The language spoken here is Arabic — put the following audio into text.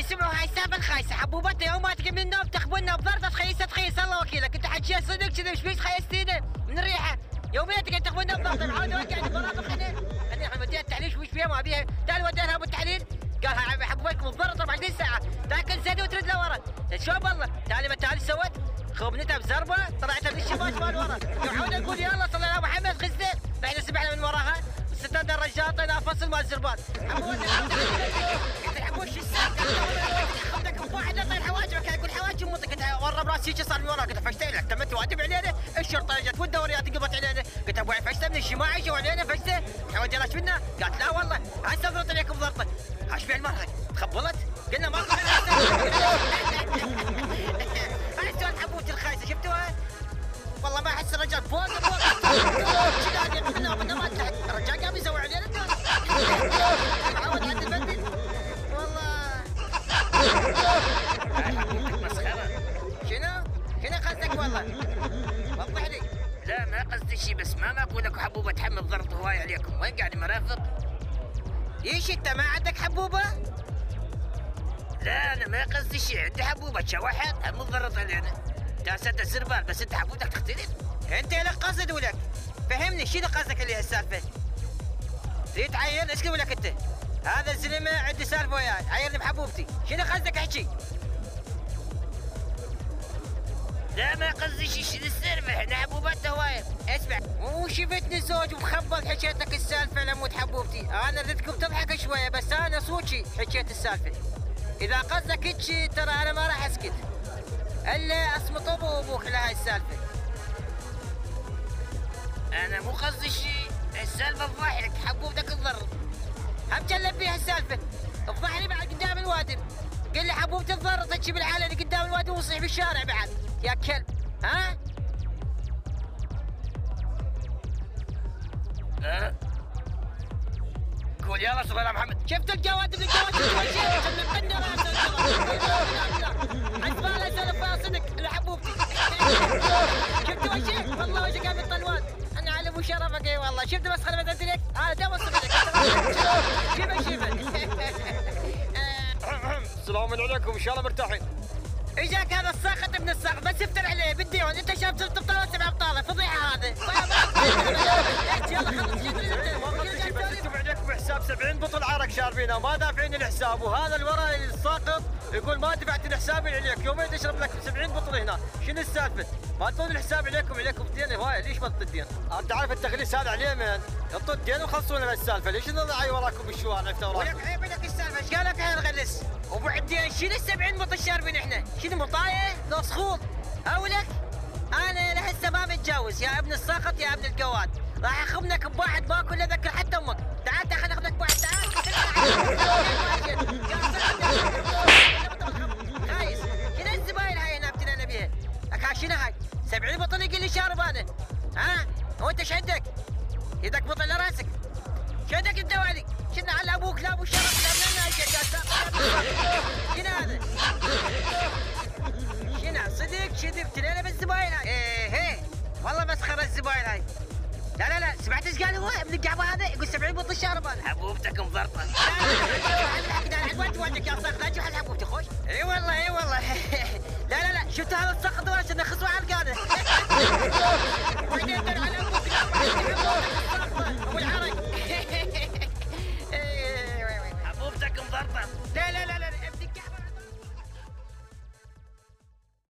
اسمعوا هاي السالفه الخايسه، حبوبتنا يوم ما تقوم من النوم تخبلنا بضربه تخيس الله وكيلك، انت حكي صدق كذا ايش بيك خيستينا من الريحه، يوميا تقعد تخبلنا بضربه معود وقع المرافق انا وديها التحليل وش فيها ما بيها، تعال وديها ابو التحليل قال حبوبتكم تضرب 24 ساعه، تاكل زين وترد لورا، شلون والله؟ تعالي ما تعالي سوت؟ خبنتها بزربه طلعتها من الشباك مال ورا، معود اقول يلا صلى الله محمد غزه، بعدين سبحنا من وراها ستة الرجال طينا فصل مال الزربان، قلت حبوش خبتك بواحد طير حواجبك يقول حواجب مطق، قلت ورا براسي هيك صار من وراك، قلت فشت لك تمت وادب علينا، الشرطه اجت والدوريات قبت علينا، قلت ابو فشته من الجماعه اجوا علينا فشته، حواجب لاش منا؟ قالت لا والله هسه ضغط عليكم ضغطه، ايش بيع المره؟ تخبلت؟ قلنا ما هاي سؤال حبوبتي الخايسه شفتوها؟ والله ما احس الرجال فوق الرجال قام يسوي علينا معود عند البندل والله مسخره. شنو قصدك والله؟ وضح لي. لا ما قصدي شيء، بس ما اقول لك حبوبه تحمل ضغط هواي عليكم، وين قاعد مرافق؟ ايش انت ما عندك حبوبه؟ لا انا ما قصدي شيء، عندي حبوبه شواحد هم ضغط علينا. تاسد الزربال بس انت حبوبتك تختلف. انت لك قصد ولك؟ فهمني شنو قصدك اللي هالسالفه؟ تريد تعايرني ايش لك انت؟ هذا الزلمه عندي سالفه وياي، عايرني بحبوبتي، شنو قصدك احكي؟ لا ما قصدي شيء، شنو السالفه؟ احنا حبوباتنا هوايه، اسمع مو شفتني زوج ومخبط حكيت لك السالفه لموت حبوبتي، انا ردكم تضحك شويه بس انا صوتي حكيت السالفه. اذا قصدك هيك ترى انا ما راح اسكت. الا اصمت ابو وابوك لهاي السالفه. انا مو قصدي شيء، السالفه تضحك، حبوبتك تضر. هم جلب بيها السالفه، افضحني بعد قدام الوادم. قل لي حبوبتي تضر تجي بالعلن قدام الوادم وصيح بالشارع بعد، يا كلب، ها؟ قول يلا صلى الله محمد. شفت الجواد من الجواد عزبالة سلفها صدق لحبوبتي. شفت وجهك؟ والله وجهك قام الطلوان. انا على ابو شرفك اي والله، شفت مسخره ما قلت لك؟ هذا دم صدقك. شوفه السلام عليكم، ان شاء الله مرتاحين. اجاك هذا الساخط ابن الساخط بس افتر عليه بالديوان، انت شاف 6 بطاله 7 بطاله، فضيحه هذا. يلا خلص انتم عليكم حساب 70 بطل عرق شاربينها ما دافعين الحساب، وهذا الورا الساقط يقول ما دفعت الحساب عليك، يومين تشرب لك 70 بطل هنا، شنو السالفه؟ ما تطون الحساب عليكم دين هوايه، ليش ما الدين؟ انت عارف التغليس هذا عليه من؟ يعطوا الدين وخلصونا بالسالفه، ليش نضيع وراكم بالشوارع الثورات؟ ولك عيب لك السالفه، ايش قالك احنا نغلس؟ وابو عديان شنو 70 بطل شاربين احنا؟ شنو مطايه؟ لو سخوط؟ اولك انا لهسه ما متجوز يا ابن الساقط يا ابن القواد، راح اخبنك بواحد ما اكل اذكر حتى امك، تعال تعال اخذك بواحد تعال خايس، شنو الزباين هاي هنا ابتلينا بيها؟ لك شنو هاي؟ 70 بطل يقول لي شارب انا، ها؟ هو انت ايش عندك؟ يدك بطل لراسك، شو عندك الدوالي؟ شنو على ابوك لا ابو شرف لا من هاي شنو هذا؟ شنو صدق ابتلينا بالزباين هاي، ايه والله مسخره الزباين هاي. لا سمعت ايش قال هو ابن القعبه هذا؟ يقول 70 بطل شارب انا. حبوبتك مضرطه. لا وين تودك يا صاخ؟ لا تجي على حبوبتي خوش. اي والله. لا شفت هذا السقط واش نخصوا على القاده. وين على ابوك